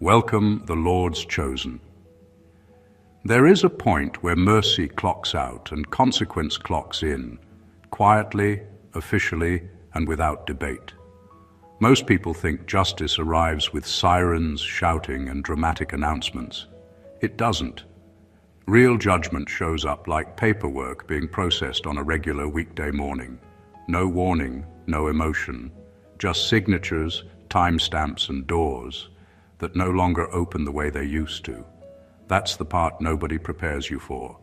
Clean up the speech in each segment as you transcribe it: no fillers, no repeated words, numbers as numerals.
Welcome the Lord's chosen. There is a point where mercy clocks out and consequence clocks in, quietly, officially, and without debate. Most people think justice arrives with sirens, shouting, and dramatic announcements. It doesn't. Real judgment shows up like paperwork being processed on a regular weekday morning. No warning, no emotion, just signatures, timestamps, and doors that no longer open the way they used to. That's the part nobody prepares you for.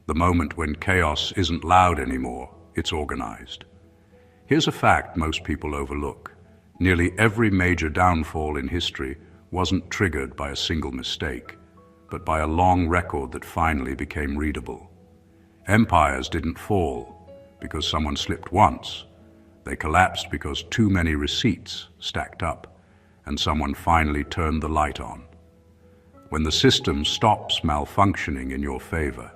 The moment when chaos isn't loud anymore, it's organized. Here's a fact most people overlook. Nearly every major downfall in history wasn't triggered by a single mistake, but by a long record that finally became readable. Empires didn't fall because someone slipped once. They collapsed because too many receipts stacked up, and someone finally turned the light on. When the system stops malfunctioning in your favor,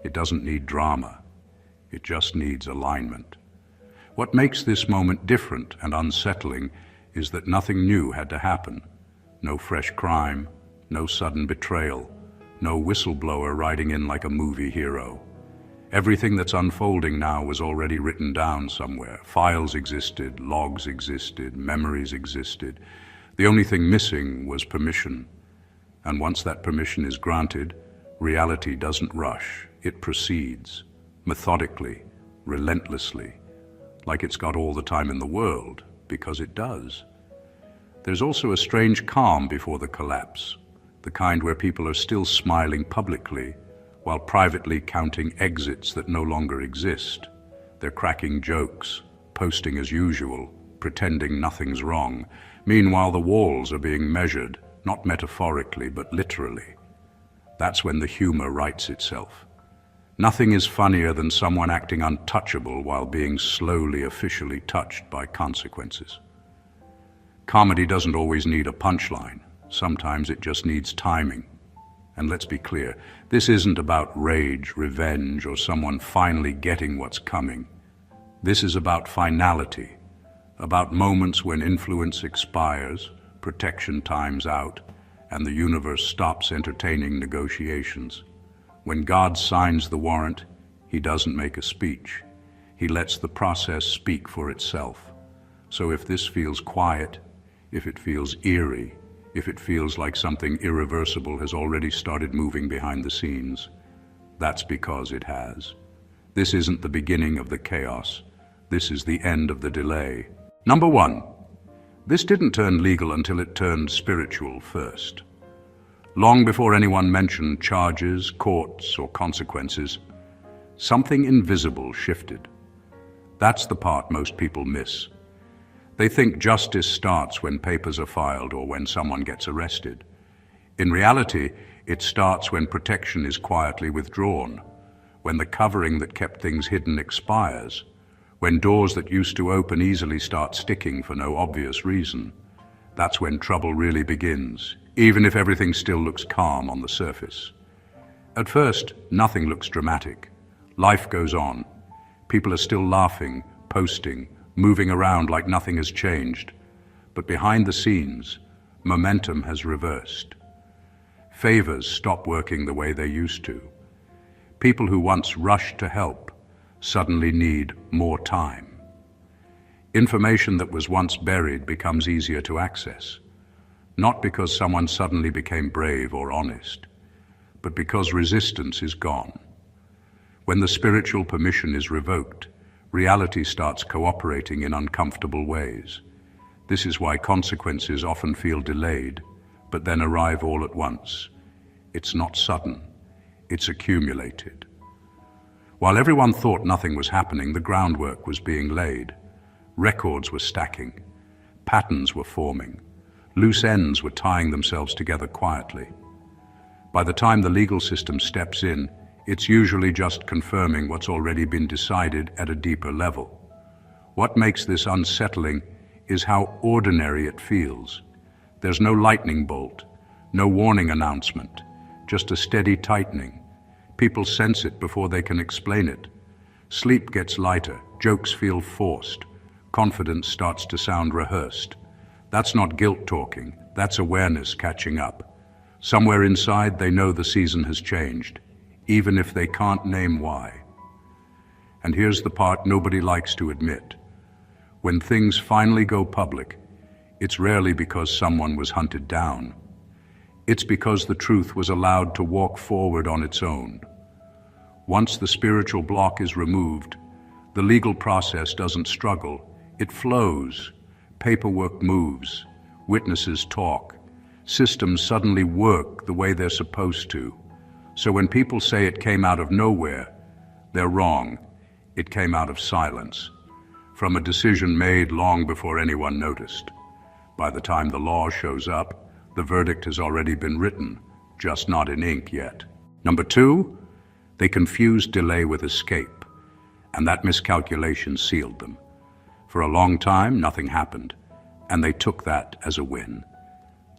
it doesn't need drama. It just needs alignment. What makes this moment different and unsettling is that nothing new had to happen. No fresh crime, no sudden betrayal, no whistleblower riding in like a movie hero. Everything that's unfolding now was already written down somewhere. Files existed, logs existed, memories existed. The only thing missing was permission. And once that permission is granted, reality doesn't rush. It proceeds, methodically, relentlessly, like it's got all the time in the world, because it does. There's also a strange calm before the collapse, the kind where people are still smiling publicly while privately counting exits that no longer exist. They're cracking jokes, posting as usual, pretending nothing's wrong. Meanwhile, the walls are being measured, not metaphorically, but literally. That's when the humor writes itself. Nothing is funnier than someone acting untouchable while being slowly, officially touched by consequences. Comedy doesn't always need a punchline. Sometimes it just needs timing. And let's be clear, this isn't about rage, revenge, or someone finally getting what's coming. This is about finality, about moments when influence expires, protection times out, and the universe stops entertaining negotiations. When God signs the warrant, he doesn't make a speech. He lets the process speak for itself. So if this feels quiet, if it feels eerie, if it feels like something irreversible has already started moving behind the scenes, that's because it has. This isn't the beginning of the chaos. This is the end of the delay. Number one, this didn't turn legal until it turned spiritual first. Long before anyone mentioned charges, courts, or consequences, something invisible shifted. That's the part most people miss. They think justice starts when papers are filed or when someone gets arrested. In reality, it starts when protection is quietly withdrawn, when the covering that kept things hidden expires, when doors that used to open easily start sticking for no obvious reason. That's when trouble really begins, even if everything still looks calm on the surface. At first, nothing looks dramatic. Life goes on. People are still laughing, posting, moving around like nothing has changed. But behind the scenes, momentum has reversed. Favors stop working the way they used to. People who once rushed to help suddenly need more time. Information that was once buried becomes easier to access, not because someone suddenly became brave or honest, but because resistance is gone. When the spiritual permission is revoked, reality starts cooperating in uncomfortable ways. This is why consequences often feel delayed, but then arrive all at once. It's not sudden, it's accumulated. While everyone thought nothing was happening, the groundwork was being laid. Records were stacking, patterns were forming, loose ends were tying themselves together quietly. By the time the legal system steps in, it's usually just confirming what's already been decided at a deeper level. What makes this unsettling is how ordinary it feels. There's no lightning bolt, no warning announcement, just a steady tightening. People sense it before they can explain it. Sleep gets lighter, jokes feel forced, confidence starts to sound rehearsed. That's not guilt talking, That's awareness catching up. Somewhere inside, they know the season has changed, even if they can't name why. And here's the part nobody likes to admit. When things finally go public, it's rarely because someone was hunted down. It's because the truth was allowed to walk forward on its own. Once the spiritual block is removed, the legal process doesn't struggle. It flows. Paperwork moves. Witnesses talk. Systems suddenly work the way they're supposed to. So when people say it came out of nowhere, they're wrong. It came out of silence, from a decision made long before anyone noticed. By the time the law shows up, the verdict has already been written, just not in ink yet. Number 2, they confused delay with escape, and that miscalculation sealed them. For a long time, nothing happened, and they took that as a win.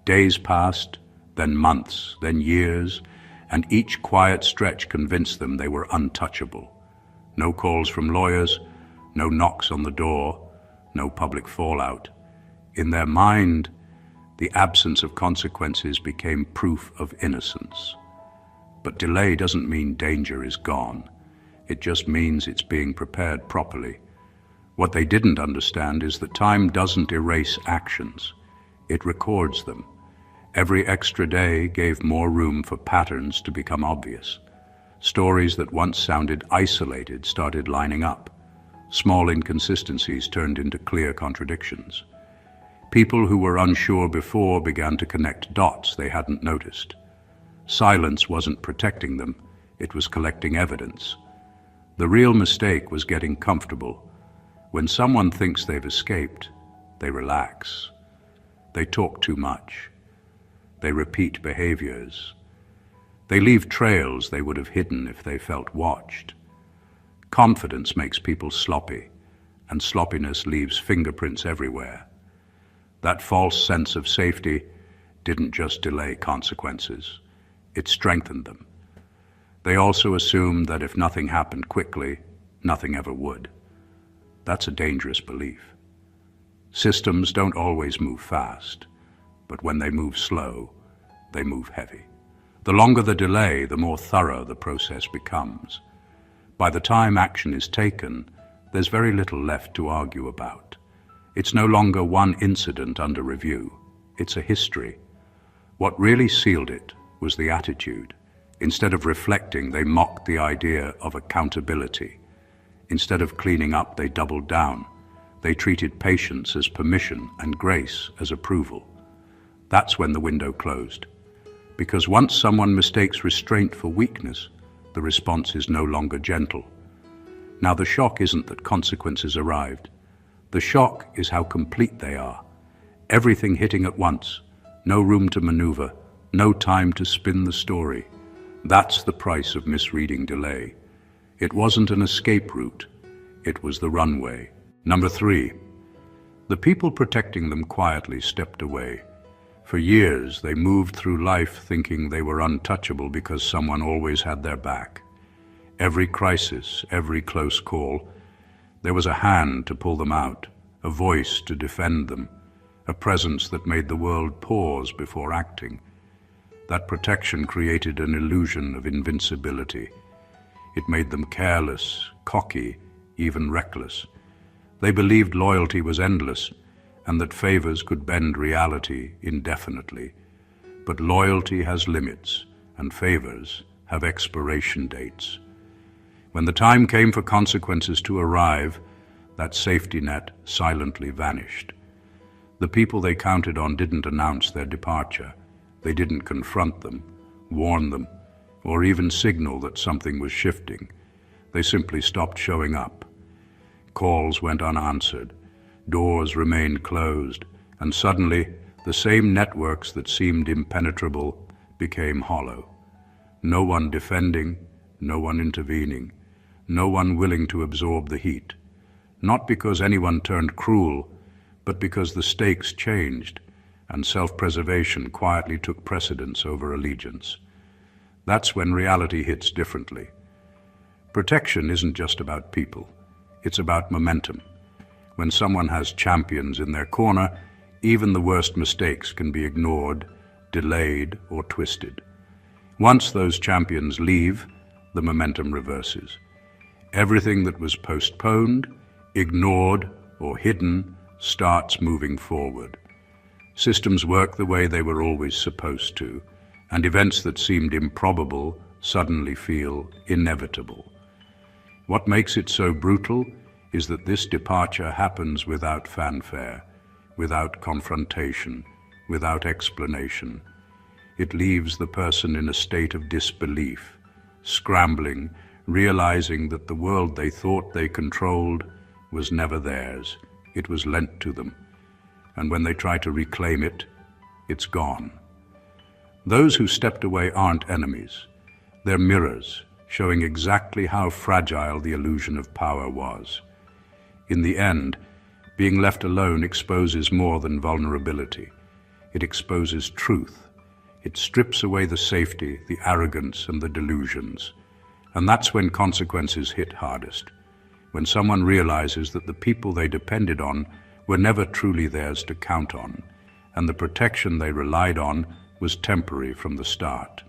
Days passed, then months, then years, and each quiet stretch convinced them they were untouchable. No calls from lawyers, no knocks on the door, no public fallout. In their mind, the absence of consequences became proof of innocence. But delay doesn't mean danger is gone. It just means it's being prepared properly. What they didn't understand is that time doesn't erase actions. It records them. Every extra day gave more room for patterns to become obvious. Stories that once sounded isolated started lining up. Small inconsistencies turned into clear contradictions. People who were unsure before began to connect dots they hadn't noticed. Silence wasn't protecting them, it was collecting evidence. The real mistake was getting comfortable. When someone thinks they've escaped, they relax. They talk too much. They repeat behaviors. They leave trails they would have hidden if they felt watched. Confidence makes people sloppy, and sloppiness leaves fingerprints everywhere. That false sense of safety didn't just delay consequences, it strengthened them. They also assumed that if nothing happened quickly, nothing ever would. That's a dangerous belief. Systems don't always move fast, but when they move slow, they move heavy. The longer the delay, the more thorough the process becomes. By the time action is taken, there's very little left to argue about. It's no longer one incident under review. It's a history. What really sealed it was the attitude. Instead of reflecting, they mocked the idea of accountability. Instead of cleaning up, they doubled down. They treated patience as permission and grace as approval. That's when the window closed. Because once someone mistakes restraint for weakness, the response is no longer gentle. Now the shock isn't that consequences arrived. The shock is how complete they are. Everything hitting at once, no room to maneuver, no time to spin the story. That's the price of misreading delay. It wasn't an escape route, it was the runway. Number 3, the people protecting them quietly stepped away. For years, they moved through life thinking they were untouchable because someone always had their back. Every crisis, every close call, there was a hand to pull them out, a voice to defend them, a presence that made the world pause before acting. That protection created an illusion of invincibility. It made them careless, cocky, even reckless. They believed loyalty was endless, and that favors could bend reality indefinitely. But loyalty has limits, and favors have expiration dates. When the time came for consequences to arrive, that safety net silently vanished. The people they counted on didn't announce their departure. They didn't confront them, warn them, or even signal that something was shifting. They simply stopped showing up. Calls went unanswered. Doors remained closed, and suddenly the same networks that seemed impenetrable became hollow. No one defending, no one intervening, no one willing to absorb the heat. Not because anyone turned cruel, but because the stakes changed, and self-preservation quietly took precedence over allegiance. That's when reality hits differently. Protection isn't just about people, it's about momentum. When someone has champions in their corner, Even the worst mistakes can be ignored, delayed, or twisted. Once those champions leave, the momentum reverses. Everything that was postponed, ignored, or hidden starts moving forward. Systems work the way they were always supposed to, and events that seemed improbable suddenly feel inevitable. What makes it so brutal is that this departure happens without fanfare, without confrontation, without explanation. It leaves the person in a state of disbelief, scrambling, realizing that the world they thought they controlled was never theirs. It was lent to them. And when they try to reclaim it, it's gone. Those who stepped away aren't enemies. They're mirrors, showing exactly how fragile the illusion of power was. In the end, being left alone exposes more than vulnerability. It exposes truth. It strips away the safety, the arrogance, and the delusions. And that's when consequences hit hardest. When someone realizes that the people they depended on were never truly theirs to count on, and the protection they relied on was temporary from the start.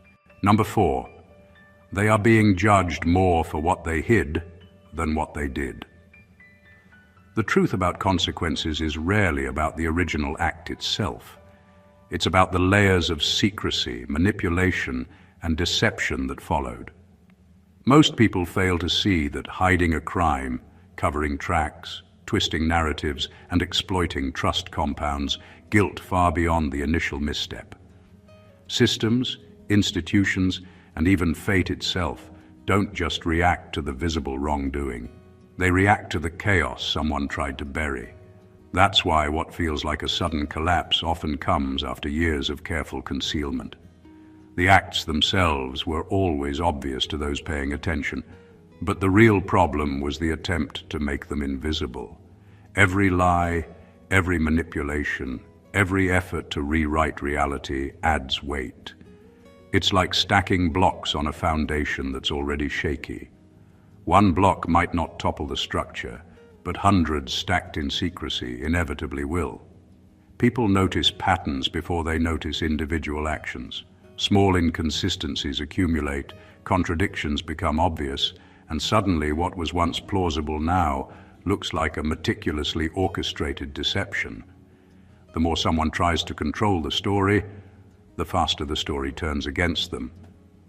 Number 4, they are being judged more for what they hid than what they did. The truth about consequences is rarely about the original act itself. It's about the layers of secrecy, manipulation, and deception that followed. Most people fail to see that hiding a crime, covering tracks, twisting narratives, and exploiting trust compounds guilt far beyond the initial misstep. Systems, institutions, and even fate itself don't just react to the visible wrongdoing. They react to the chaos someone tried to bury. That's why what feels like a sudden collapse often comes after years of careful concealment. The acts themselves were always obvious to those paying attention, but the real problem was the attempt to make them invisible. Every lie, every manipulation, every effort to rewrite reality adds weight. It's like stacking blocks on a foundation that's already shaky. One block might not topple the structure, but hundreds stacked in secrecy inevitably will. People notice patterns before they notice individual actions. Small inconsistencies accumulate, contradictions become obvious, and suddenly what was once plausible now looks like a meticulously orchestrated deception. The more someone tries to control the story, the faster the story turns against them.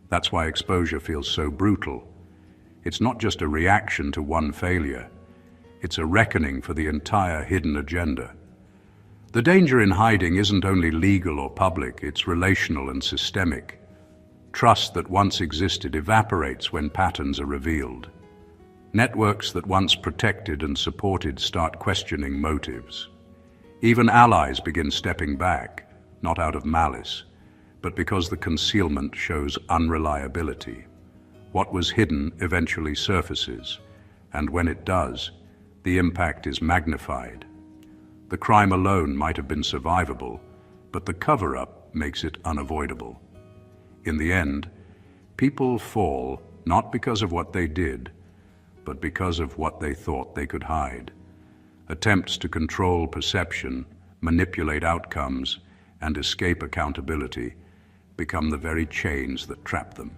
That's why exposure feels so brutal. It's not just a reaction to one failure. It's a reckoning for the entire hidden agenda. The danger in hiding isn't only legal or public, it's relational and systemic. Trust that once existed evaporates when patterns are revealed. Networks that once protected and supported start questioning motives. Even allies begin stepping back, not out of malice, but because the concealment shows unreliability. What was hidden eventually surfaces, and when it does, the impact is magnified. The crime alone might have been survivable, but the cover-up makes it unavoidable. In the end, people fall not because of what they did, but because of what they thought they could hide. Attempts to control perception, manipulate outcomes, and escape accountability become the very chains that trap them.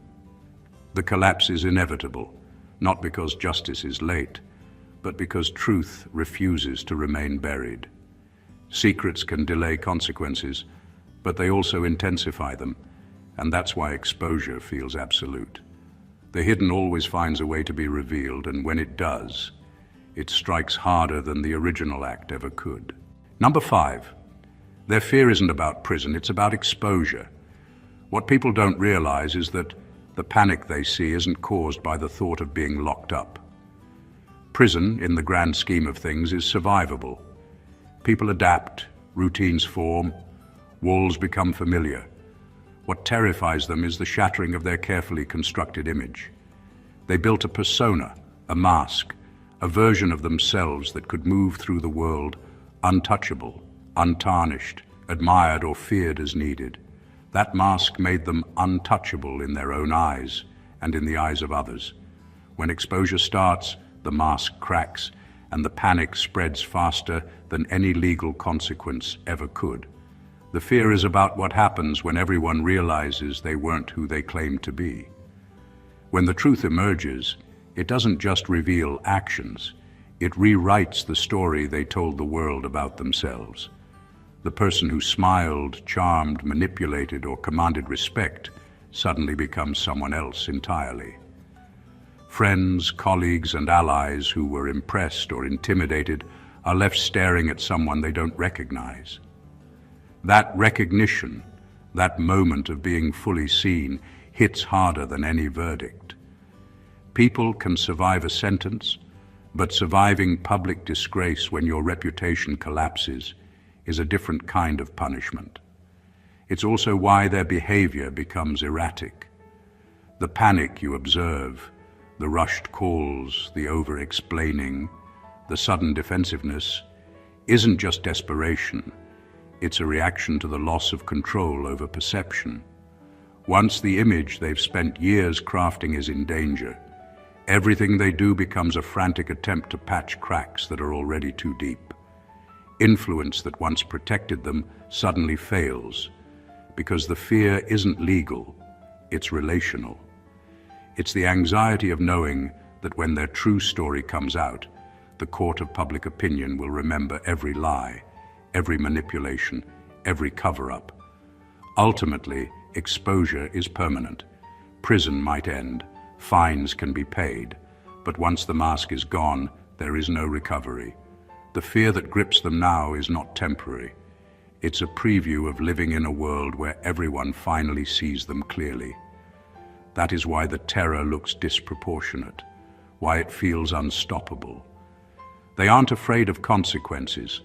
The collapse is inevitable, not because justice is late, but because truth refuses to remain buried. Secrets can delay consequences, but they also intensify them, and that's why exposure feels absolute. The hidden always finds a way to be revealed, and when it does, it strikes harder than the original act ever could. Number 5, their fear isn't about prison, it's about exposure. What people don't realize is that the panic they see isn't caused by the thought of being locked up. Prison, in the grand scheme of things, is survivable. People adapt, routines form, walls become familiar. What terrifies them is the shattering of their carefully constructed image. They built a persona, a mask, a version of themselves that could move through the world untouchable, untarnished, admired or feared as needed. That mask made them untouchable in their own eyes and in the eyes of others. When exposure starts, the mask cracks, and the panic spreads faster than any legal consequence ever could. The fear is about what happens when everyone realizes they weren't who they claimed to be. When the truth emerges, it doesn't just reveal actions, it rewrites the story they told the world about themselves. The person who smiled, charmed, manipulated, or commanded respect suddenly becomes someone else entirely. Friends, colleagues, and allies who were impressed or intimidated are left staring at someone they don't recognize. That recognition, that moment of being fully seen, hits harder than any verdict. People can survive a sentence, but surviving public disgrace when your reputation collapses is a different kind of punishment. It's also why their behavior becomes erratic. The panic you observe, the rushed calls, the over-explaining, the sudden defensiveness, isn't just desperation. It's a reaction to the loss of control over perception. Once the image they've spent years crafting is in danger, everything they do becomes a frantic attempt to patch cracks that are already too deep. Influence that once protected them suddenly fails, because the fear isn't legal, it's relational. It's the anxiety of knowing that when their true story comes out, the court of public opinion will remember every lie, every manipulation, every cover-up. Ultimately, exposure is permanent. Prison might end, fines can be paid, but once the mask is gone, there is no recovery. The fear that grips them now is not temporary. It's a preview of living in a world where everyone finally sees them clearly. That is why the terror looks disproportionate, why it feels unstoppable. They aren't afraid of consequences.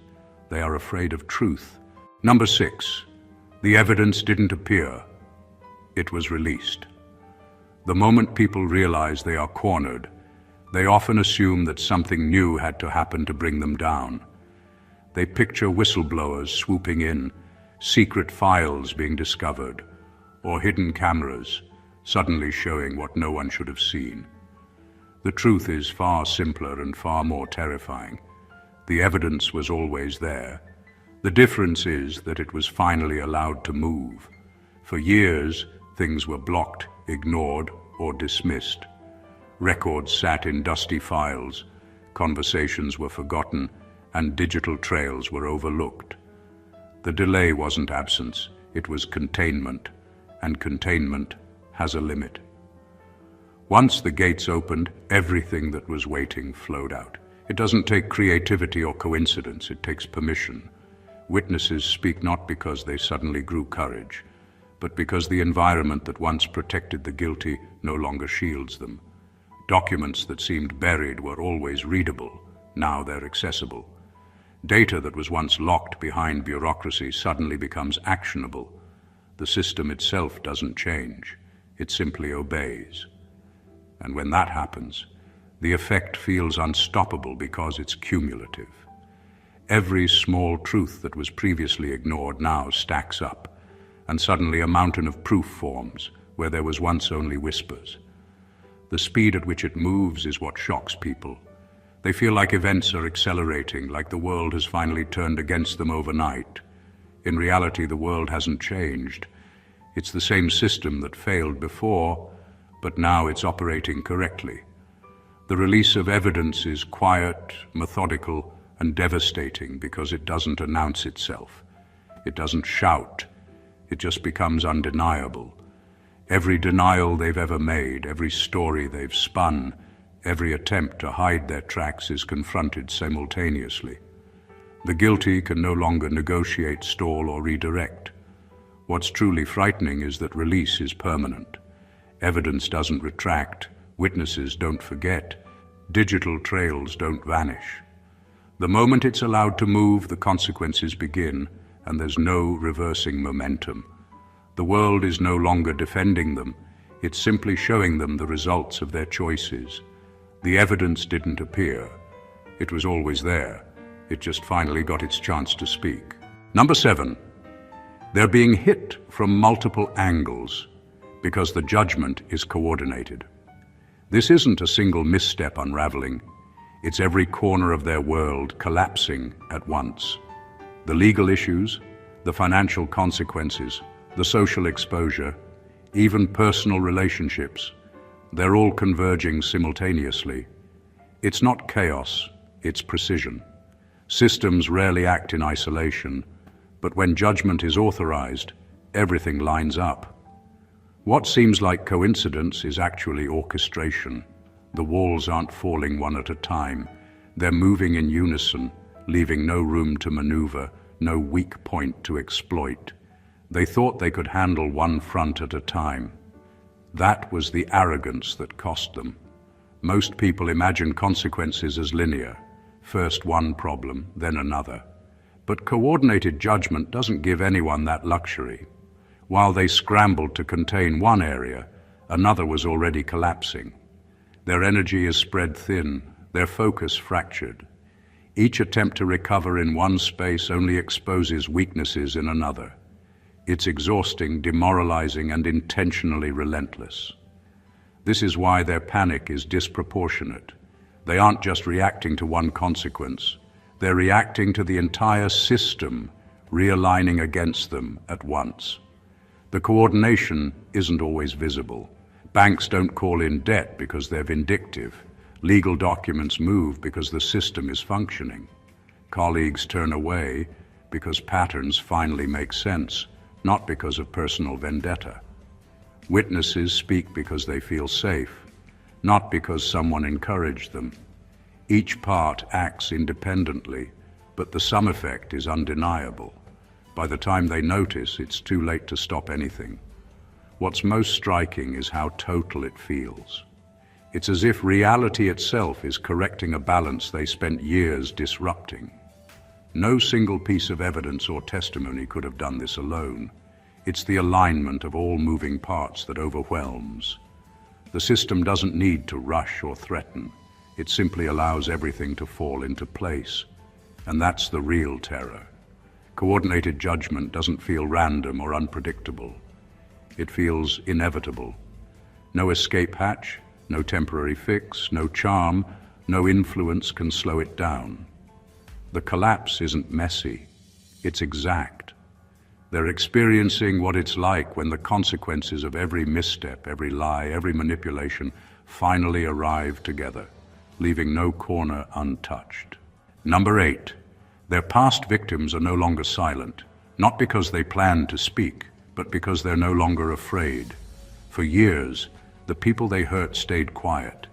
They are afraid of truth. Number 6, the evidence didn't appear. It was released. The moment people realize they are cornered, they often assume that something new had to happen to bring them down. They picture whistleblowers swooping in, secret files being discovered, or hidden cameras suddenly showing what no one should have seen. The truth is far simpler and far more terrifying. The evidence was always there. The difference is that it was finally allowed to move. For years, things were blocked, ignored, or dismissed. Records sat in dusty files, conversations were forgotten, and digital trails were overlooked. The delay wasn't absence, it was containment, and containment has a limit. Once the gates opened, everything that was waiting flowed out. It doesn't take creativity or coincidence, it takes permission. Witnesses speak not because they suddenly grew courage, but because the environment that once protected the guilty no longer shields them. Documents that seemed buried were always readable, now they're accessible. Data that was once locked behind bureaucracy suddenly becomes actionable. The system itself doesn't change, it simply obeys. And when that happens, the effect feels unstoppable because it's cumulative. Every small truth that was previously ignored now stacks up, and suddenly a mountain of proof forms where there was once only whispers. The speed at which it moves is what shocks people. They feel like events are accelerating, like the world has finally turned against them overnight. In reality, the world hasn't changed. It's the same system that failed before, but now it's operating correctly. The release of evidence is quiet, methodical, and devastating because it doesn't announce itself. It doesn't shout. It just becomes undeniable. Every denial they've ever made, every story they've spun, every attempt to hide their tracks is confronted simultaneously. The guilty can no longer negotiate, stall, or redirect. What's truly frightening is that release is permanent. Evidence doesn't retract, witnesses don't forget, digital trails don't vanish. The moment it's allowed to move, the consequences begin, and there's no reversing momentum. The world is no longer defending them, it's simply showing them the results of their choices. The evidence didn't appear. It was always there. It just finally got its chance to speak. Number 7, they're being hit from multiple angles because the judgment is coordinated. This isn't a single misstep unraveling. It's every corner of their world collapsing at once. The legal issues, the financial consequences, the social exposure, even personal relationships, they're all converging simultaneously. It's not chaos, it's precision. Systems rarely act in isolation, but when judgment is authorized, everything lines up. What seems like coincidence is actually orchestration. The walls aren't falling one at a time. They're moving in unison, leaving no room to maneuver, no weak point to exploit. They thought they could handle one front at a time. That was the arrogance that cost them. Most people imagine consequences as linear. First one problem, then another. But coordinated judgment doesn't give anyone that luxury. While they scrambled to contain one area, another was already collapsing. Their energy is spread thin, their focus fractured. Each attempt to recover in one space only exposes weaknesses in another. It's exhausting, demoralizing, and intentionally relentless. This is why their panic is disproportionate. They aren't just reacting to one consequence. They're reacting to the entire system realigning against them at once. The coordination isn't always visible. Banks don't call in debt because they're vindictive. Legal documents move because the system is functioning. Colleagues turn away because patterns finally make sense, not because of personal vendetta. Witnesses speak because they feel safe, not because someone encouraged them. Each part acts independently, but the sum effect is undeniable. By the time they notice, it's too late to stop anything. What's most striking is how total it feels. It's as if reality itself is correcting a balance they spent years disrupting. No single piece of evidence or testimony could have done this alone. It's the alignment of all moving parts that overwhelms. The system doesn't need to rush or threaten. It simply allows everything to fall into place. And that's the real terror. Coordinated judgment doesn't feel random or unpredictable. It feels inevitable. No escape hatch, no temporary fix, no charm, no influence can slow it down. The collapse isn't messy, it's exact. They're experiencing what it's like when the consequences of every misstep, every lie, every manipulation finally arrive together, leaving no corner untouched. Number 8, their past victims are no longer silent, not because they planned to speak, but because they're no longer afraid. For years, the people they hurt stayed quiet.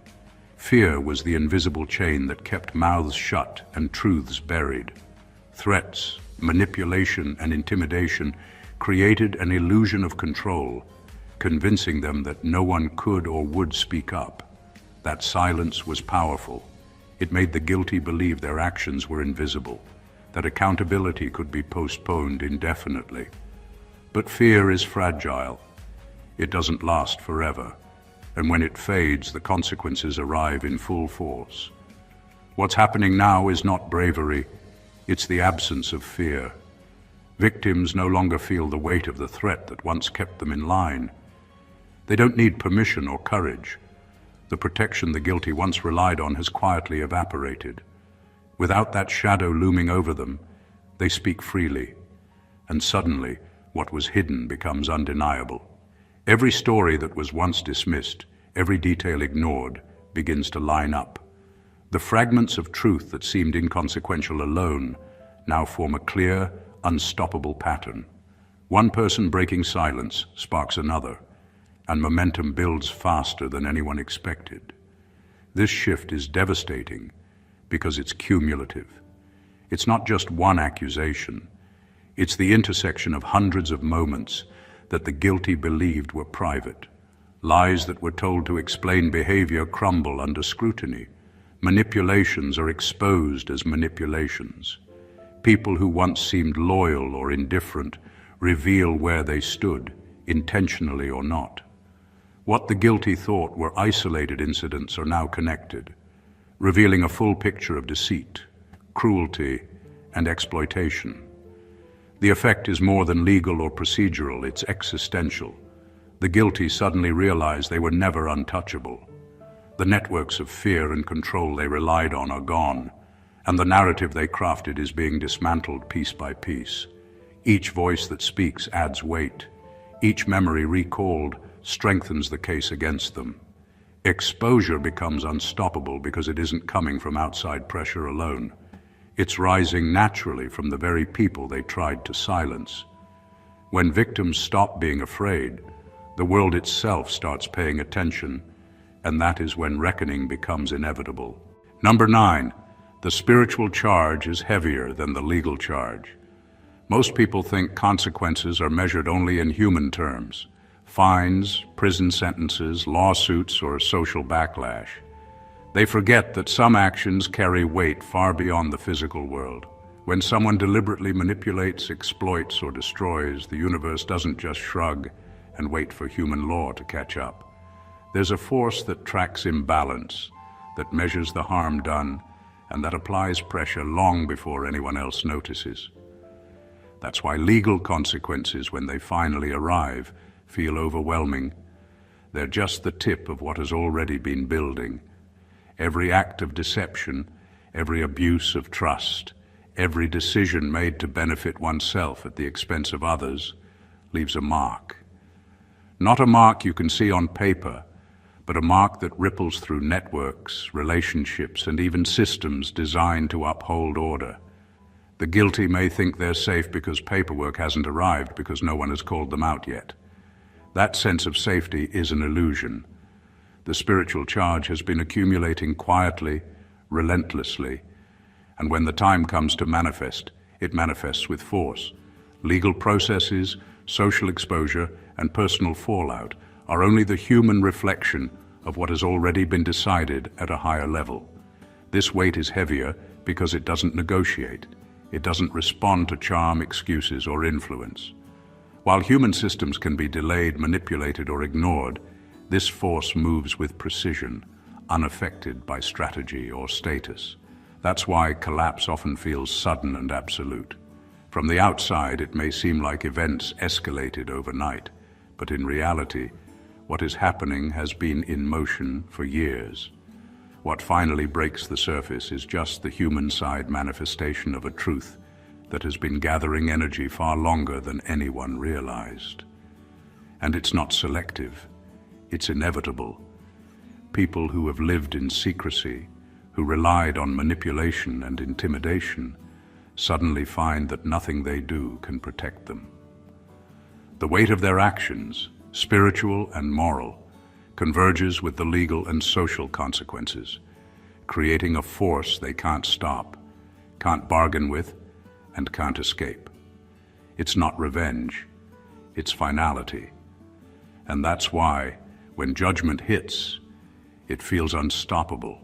Fear was the invisible chain that kept mouths shut and truths buried. Threats, manipulation, and intimidation created an illusion of control, convincing them that no one could or would speak up. That silence was powerful. It made the guilty believe their actions were invisible, that accountability could be postponed indefinitely. But fear is fragile. It doesn't last forever, and when it fades, the consequences arrive in full force. What's happening now is not bravery, it's the absence of fear. Victims no longer feel the weight of the threat that once kept them in line. They don't need permission or courage. The protection the guilty once relied on has quietly evaporated. Without that shadow looming over them, they speak freely, and suddenly, what was hidden becomes undeniable. Every story that was once dismissed, every detail ignored, begins to line up. The fragments of truth that seemed inconsequential alone now form a clear, unstoppable pattern. One person breaking silence sparks another, and momentum builds faster than anyone expected. This shift is devastating because it's cumulative. It's not just one accusation. It's the intersection of hundreds of moments that the guilty believed were private. Lies that were told to explain behavior crumble under scrutiny. Manipulations are exposed as manipulations. People who once seemed loyal or indifferent reveal where they stood, intentionally or not. What the guilty thought were isolated incidents are now connected, revealing a full picture of deceit, cruelty, and exploitation. The effect is more than legal or procedural, it's existential. The guilty suddenly realize they were never untouchable. The networks of fear and control they relied on are gone, and the narrative they crafted is being dismantled piece by piece. Each voice that speaks adds weight. Each memory recalled strengthens the case against them. Exposure becomes unstoppable because it isn't coming from outside pressure alone. It's rising naturally from the very people they tried to silence. When victims stop being afraid, the world itself starts paying attention, and that is when reckoning becomes inevitable. Number 9, the spiritual charge is heavier than the legal charge. Most people think consequences are measured only in human terms: fines, prison sentences, lawsuits, or social backlash. They forget that some actions carry weight far beyond the physical world. When someone deliberately manipulates, exploits, or destroys, the universe doesn't just shrug and wait for human law to catch up. There's a force that tracks imbalance, that measures the harm done, and that applies pressure long before anyone else notices. That's why legal consequences, when they finally arrive, feel overwhelming. They're just the tip of what has already been building. Every act of deception, every abuse of trust, every decision made to benefit oneself at the expense of others leaves a mark. Not a mark you can see on paper, but a mark that ripples through networks, relationships, and even systems designed to uphold order. The guilty may think they're safe because paperwork hasn't arrived, because no one has called them out yet. That sense of safety is an illusion. The spiritual charge has been accumulating quietly, relentlessly, and when the time comes to manifest, it manifests with force. Legal processes, social exposure, and personal fallout are only the human reflection of what has already been decided at a higher level. This weight is heavier because it doesn't negotiate. It doesn't respond to charm, excuses, or influence. While human systems can be delayed, manipulated, or ignored, this force moves with precision, unaffected by strategy or status. That's why collapse often feels sudden and absolute. From the outside, it may seem like events escalated overnight, but in reality, what is happening has been in motion for years. What finally breaks the surface is just the human-side manifestation of a truth that has been gathering energy far longer than anyone realized. And it's not selective. It's inevitable. People who have lived in secrecy, who relied on manipulation and intimidation, suddenly find that nothing they do can protect them. The weight of their actions, spiritual and moral, converges with the legal and social consequences, creating a force they can't stop, can't bargain with, and can't escape. It's not revenge, it's finality. And that's why, when judgment hits, it feels unstoppable,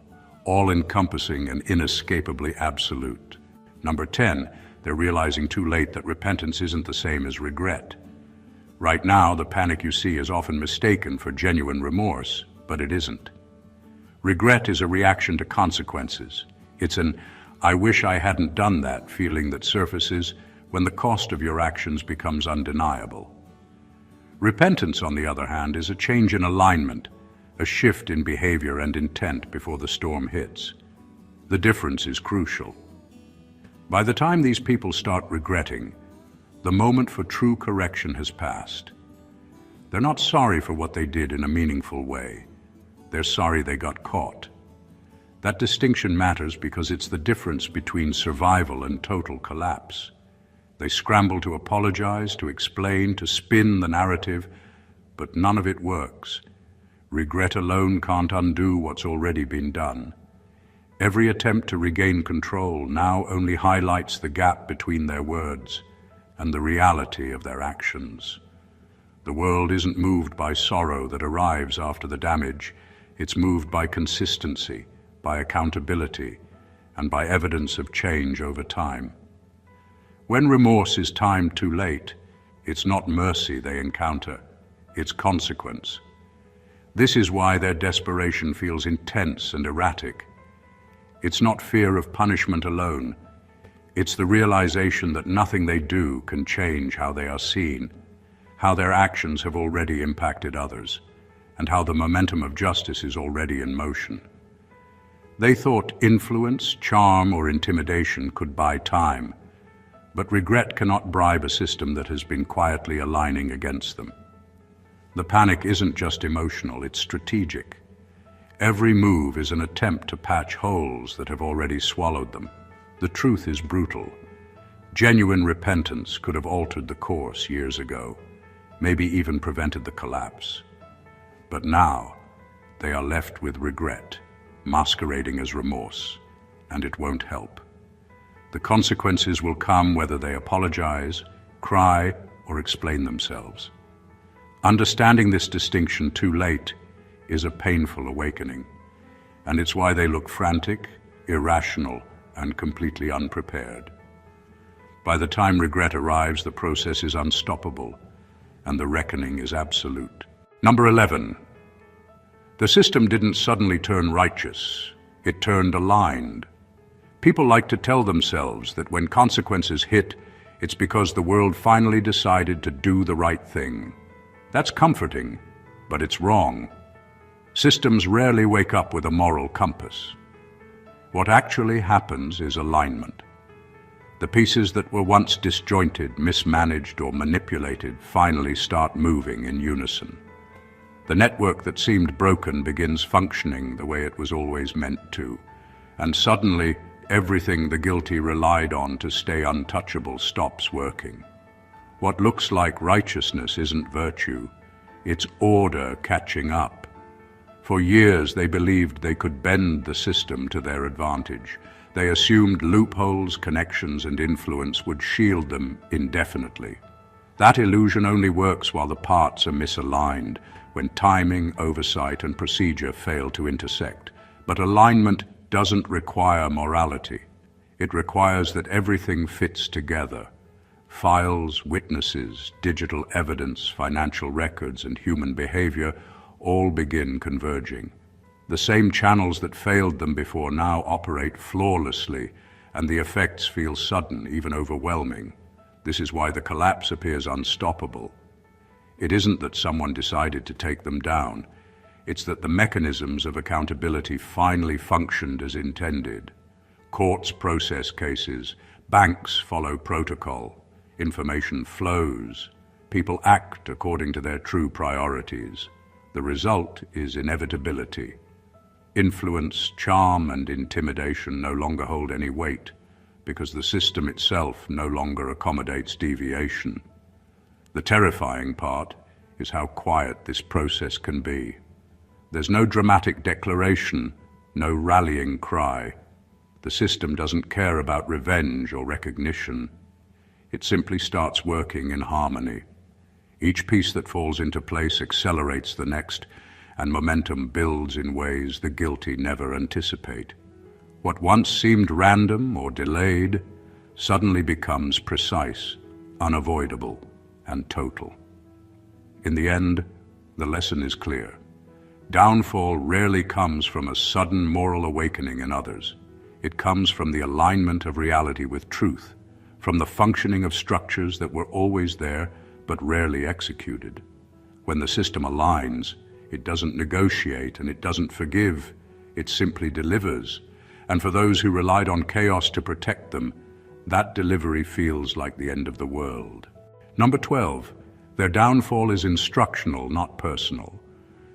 all-encompassing and inescapably absolute. Number 10, they're realizing too late that repentance isn't the same as regret. Right now, the panic you see is often mistaken for genuine remorse, but it isn't. Regret is a reaction to consequences. It's an "I wish I hadn't done that" feeling that surfaces when the cost of your actions becomes undeniable. Repentance, on the other hand, is a change in alignment, a shift in behavior and intent before the storm hits. The difference is crucial. By the time these people start regretting, the moment for true correction has passed. They're not sorry for what they did in a meaningful way. They're sorry they got caught. That distinction matters because it's the difference between survival and total collapse. They scramble to apologize, to explain, to spin the narrative, but none of it works. Regret alone can't undo what's already been done. Every attempt to regain control now only highlights the gap between their words and the reality of their actions. The world isn't moved by sorrow that arrives after the damage. It's moved by consistency, by accountability, and by evidence of change over time. When remorse is timed too late, it's not mercy they encounter, it's consequence. This is why their desperation feels intense and erratic. It's not fear of punishment alone. It's the realization that nothing they do can change how they are seen, how their actions have already impacted others, and how the momentum of justice is already in motion. They thought influence, charm, or intimidation could buy time, but regret cannot bribe a system that has been quietly aligning against them. The panic isn't just emotional, it's strategic. Every move is an attempt to patch holes that have already swallowed them. The truth is brutal. Genuine repentance could have altered the course years ago, maybe even prevented the collapse. But now, they are left with regret, masquerading as remorse, and it won't help. The consequences will come whether they apologize, cry, or explain themselves. Understanding this distinction too late is a painful awakening, and it's why they look frantic, irrational, and completely unprepared. By the time regret arrives, the process is unstoppable, and the reckoning is absolute. Number 11. The system didn't suddenly turn righteous, it turned aligned. People like to tell themselves that when consequences hit, it's because the world finally decided to do the right thing. That's comforting, but it's wrong. Systems rarely wake up with a moral compass. What actually happens is alignment. The pieces that were once disjointed, mismanaged, or manipulated finally start moving in unison. The network that seemed broken begins functioning the way it was always meant to, and suddenly everything the guilty relied on to stay untouchable stops working. What looks like righteousness isn't virtue, it's order catching up. For years they believed they could bend the system to their advantage. They assumed loopholes, connections, and influence would shield them indefinitely. That illusion only works while the parts are misaligned, when timing, oversight, and procedure fail to intersect. But alignment doesn't require morality. It requires that everything fits together. Files, witnesses, digital evidence, financial records, and human behavior all begin converging. The same channels that failed them before now operate flawlessly, and the effects feel sudden, even overwhelming. This is why the collapse appears unstoppable. It isn't that someone decided to take them down. It's that the mechanisms of accountability finally functioned as intended. Courts process cases, banks follow protocol, information flows, people act according to their true priorities. The result is inevitability. Influence, charm, and intimidation no longer hold any weight because the system itself no longer accommodates deviation. The terrifying part is how quiet this process can be. There's no dramatic declaration, no rallying cry. The system doesn't care about revenge or recognition. It simply starts working in harmony. Each piece that falls into place accelerates the next, and momentum builds in ways the guilty never anticipate. What once seemed random or delayed suddenly becomes precise, unavoidable, and total. In the end, the lesson is clear. Downfall rarely comes from a sudden moral awakening in others. It comes from the alignment of reality with truth, from the functioning of structures that were always there but rarely executed. When the system aligns, it doesn't negotiate and it doesn't forgive, it simply delivers. And for those who relied on chaos to protect them, that delivery feels like the end of the world. Number 12, their downfall is instructional, not personal.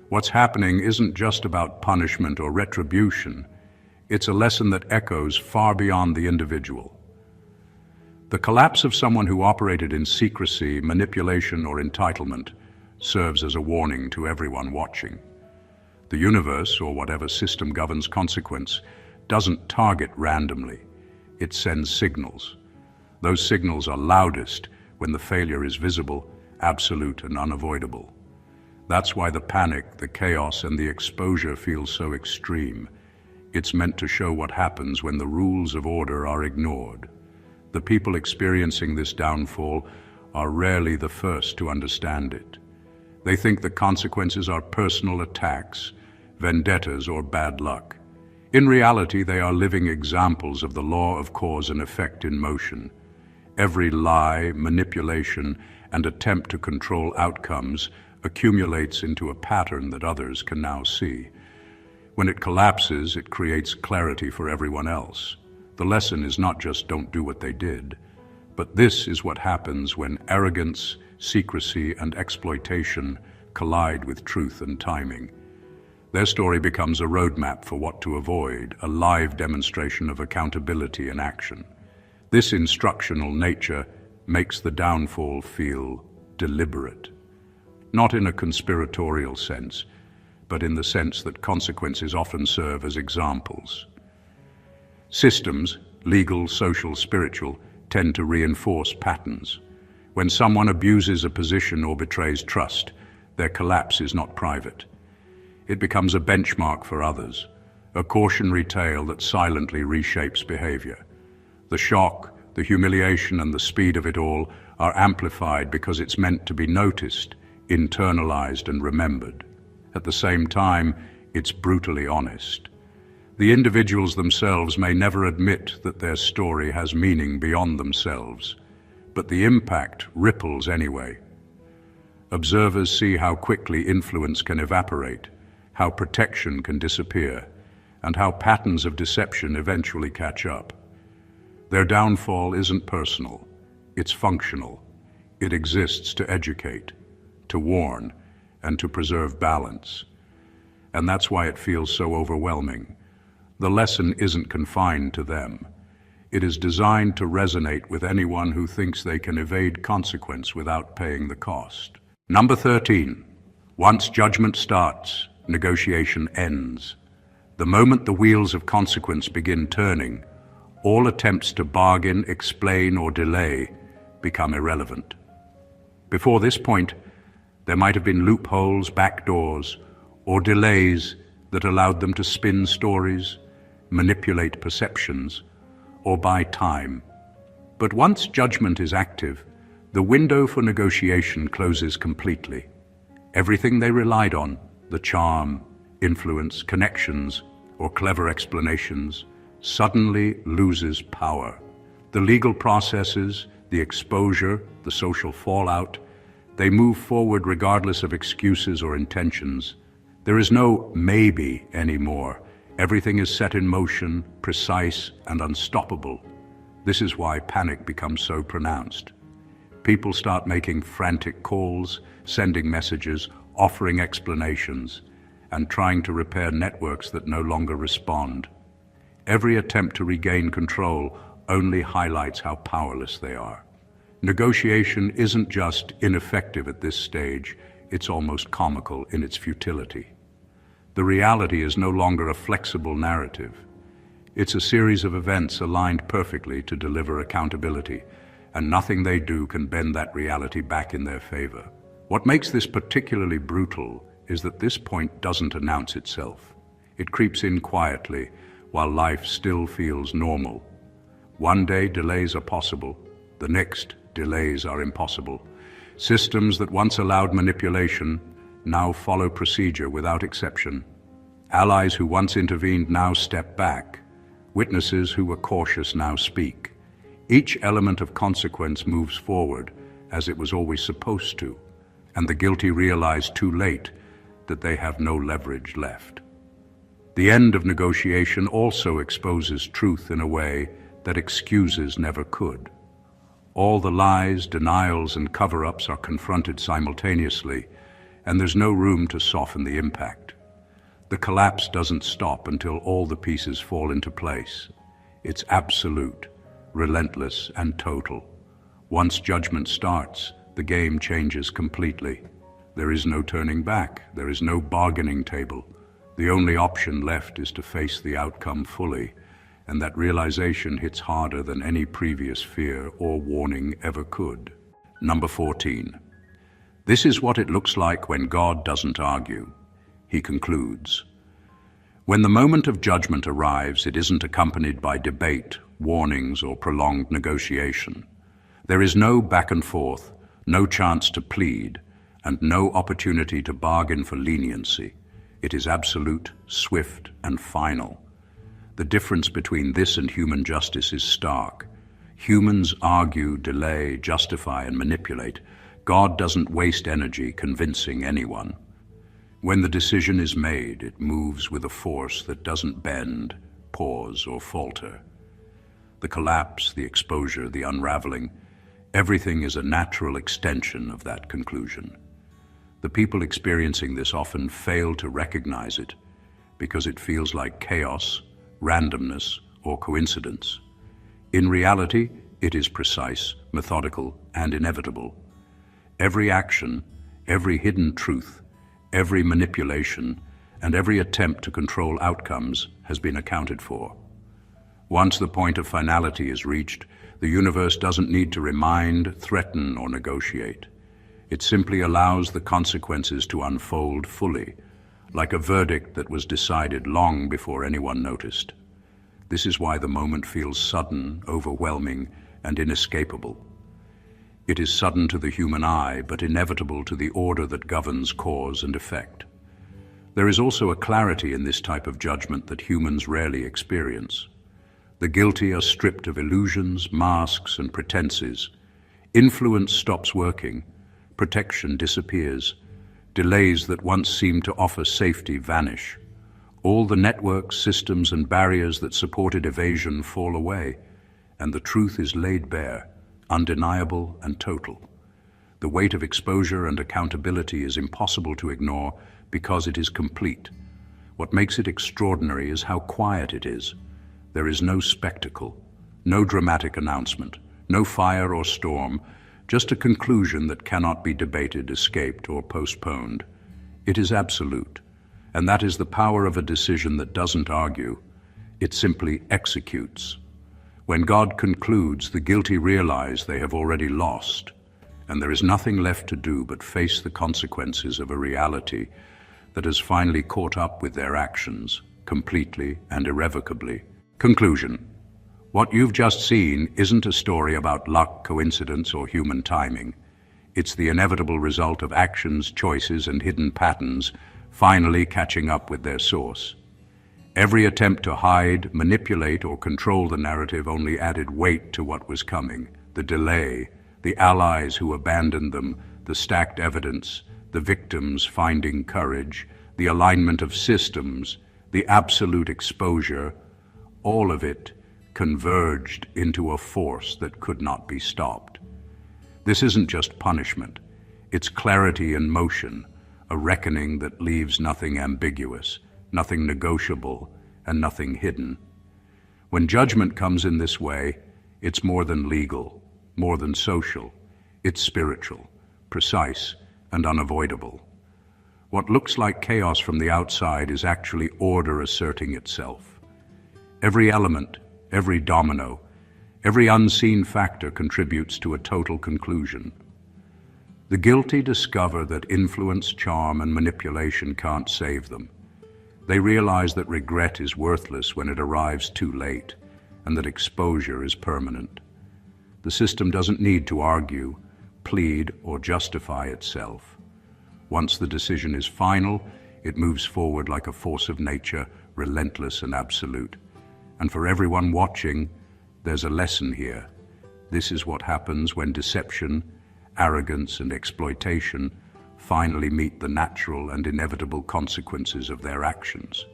What's happening isn't just about punishment or retribution. It's a lesson that echoes far beyond the individual. The collapse of someone who operated in secrecy, manipulation, or entitlement serves as a warning to everyone watching. The universe, or whatever system governs consequence, doesn't target randomly. It sends signals. Those signals are loudest when the failure is visible, absolute, and unavoidable. That's why the panic, the chaos, and the exposure feel so extreme. It's meant to show what happens when the rules of order are ignored. The people experiencing this downfall are rarely the first to understand it. They think the consequences are personal attacks, vendettas, or bad luck. In reality, they are living examples of the law of cause and effect in motion. Every lie, manipulation, and attempt to control outcomes accumulates into a pattern that others can now see. When it collapses, it creates clarity for everyone else. The lesson is not just don't do what they did, but this is what happens when arrogance, secrecy, and exploitation collide with truth and timing. Their story becomes a roadmap for what to avoid, a live demonstration of accountability in action. This instructional nature makes the downfall feel deliberate, not in a conspiratorial sense, but in the sense that consequences often serve as examples. Systems, legal, social, spiritual, tend to reinforce patterns. When someone abuses a position or betrays trust, their collapse is not private. It becomes a benchmark for others, a cautionary tale that silently reshapes behavior. The shock, the humiliation, and the speed of it all are amplified because it's meant to be noticed, internalized, and remembered. At the same time, it's brutally honest. The individuals themselves may never admit that their story has meaning beyond themselves, but the impact ripples anyway. Observers see how quickly influence can evaporate, how protection can disappear, and how patterns of deception eventually catch up. Their downfall isn't personal, it's functional. It exists to educate, to warn, and to preserve balance. And that's why it feels so overwhelming. The lesson isn't confined to them. It is designed to resonate with anyone who thinks they can evade consequence without paying the cost. Number 13. Once judgment starts, negotiation ends. The moment the wheels of consequence begin turning, all attempts to bargain, explain, or delay become irrelevant. Before this point, there might have been loopholes, backdoors, or delays that allowed them to spin stories, manipulate perceptions, or buy time. But once judgment is active, the window for negotiation closes completely. Everything they relied on, the charm, influence, connections, or clever explanations, suddenly loses power. The legal processes, the exposure, the social fallout, they move forward regardless of excuses or intentions. There is no maybe anymore. Everything is set in motion, precise, and unstoppable. This is why panic becomes so pronounced. People start making frantic calls, sending messages, offering explanations, and trying to repair networks that no longer respond. Every attempt to regain control only highlights how powerless they are. Negotiation isn't just ineffective at this stage, it's almost comical in its futility. The reality is no longer a flexible narrative. It's a series of events aligned perfectly to deliver accountability, and nothing they do can bend that reality back in their favor. What makes this particularly brutal is that this point doesn't announce itself. It creeps in quietly while life still feels normal. One day delays are possible, the next delays are impossible. Systems that once allowed manipulation now follow procedure without exception. Allies who once intervened now step back. Witnesses who were cautious now speak. Each element of consequence moves forward as it was always supposed to, and the guilty realize too late that they have no leverage left. The end of negotiation also exposes truth in a way that excuses never could. All the lies, denials, and cover-ups are confronted simultaneously, and there's no room to soften the impact. The collapse doesn't stop until all the pieces fall into place. It's absolute, relentless, and total. Once judgment starts, the game changes completely. There is no turning back. There is no bargaining table. The only option left is to face the outcome fully, and that realization hits harder than any previous fear or warning ever could. Number 14. This is what it looks like when God doesn't argue. He concludes. When the moment of judgment arrives, it isn't accompanied by debate, warnings, or prolonged negotiation. There is no back and forth, no chance to plead, and no opportunity to bargain for leniency. It is absolute, swift, and final. The difference between this and human justice is stark. Humans argue, delay, justify, and manipulate. God doesn't waste energy convincing anyone. When the decision is made, it moves with a force that doesn't bend, pause, or falter. The collapse, the exposure, the unraveling, everything is a natural extension of that conclusion. The people experiencing this often fail to recognize it because it feels like chaos, randomness, or coincidence. In reality, it is precise, methodical, and inevitable. Every action, every hidden truth, every manipulation, and every attempt to control outcomes has been accounted for. Once the point of finality is reached, the universe doesn't need to remind, threaten, or negotiate. It simply allows the consequences to unfold fully, like a verdict that was decided long before anyone noticed. This is why the moment feels sudden, overwhelming, and inescapable. It is sudden to the human eye, but inevitable to the order that governs cause and effect. There is also a clarity in this type of judgment that humans rarely experience. The guilty are stripped of illusions, masks, and pretenses. Influence stops working. Protection disappears. Delays that once seemed to offer safety vanish. All the networks, systems, and barriers that supported evasion fall away, and the truth is laid bare, undeniable and total. The weight of exposure and accountability is impossible to ignore because it is complete. What makes it extraordinary is how quiet it is. There is no spectacle, no dramatic announcement, no fire or storm, just a conclusion that cannot be debated, escaped, or postponed. It is absolute, and that is the power of a decision that doesn't argue. It simply executes. When God concludes, the guilty realize they have already lost, and there is nothing left to do but face the consequences of a reality that has finally caught up with their actions, completely and irrevocably. Conclusion. What you've just seen isn't a story about luck, coincidence, or human timing. It's the inevitable result of actions, choices, and hidden patterns finally catching up with their source. Every attempt to hide, manipulate, or control the narrative only added weight to what was coming. The delay, the allies who abandoned them, the stacked evidence, the victims finding courage, the alignment of systems, the absolute exposure, all of it converged into a force that could not be stopped. This isn't just punishment. It's clarity in motion, a reckoning that leaves nothing ambiguous, nothing negotiable, and nothing hidden. When judgment comes in this way, it's more than legal, more than social. It's spiritual, precise, and unavoidable. What looks like chaos from the outside is actually order asserting itself. Every element, every domino, every unseen factor contributes to a total conclusion. The guilty discover that influence, charm, and manipulation can't save them. They realize that regret is worthless when it arrives too late, and that exposure is permanent. The system doesn't need to argue, plead, or justify itself. Once the decision is final, it moves forward like a force of nature, relentless and absolute. And for everyone watching, there's a lesson here. This is what happens when deception, arrogance, and exploitation finally meet the natural and inevitable consequences of their actions.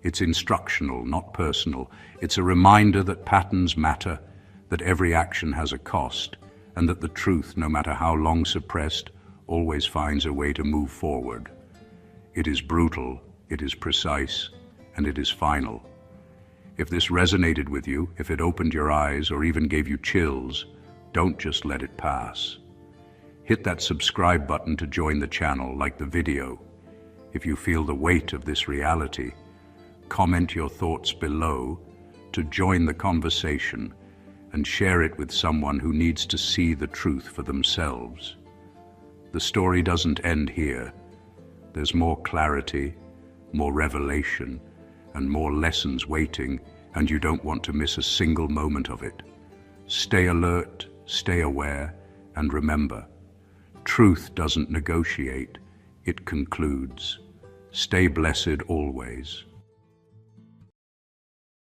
It's instructional, not personal. It's a reminder that patterns matter, that every action has a cost, and that the truth, no matter how long suppressed, always finds a way to move forward. It is brutal, it is precise, and it is final. If this resonated with you, if it opened your eyes or even gave you chills, don't just let it pass. Hit that subscribe button to join the channel, like the video. If you feel the weight of this reality, comment your thoughts below to join the conversation and share it with someone who needs to see the truth for themselves. The story doesn't end here. There's more clarity, more revelation, and more lessons waiting, and you don't want to miss a single moment of it. Stay alert, stay aware, and remember, truth doesn't negotiate, it concludes. Stay blessed always.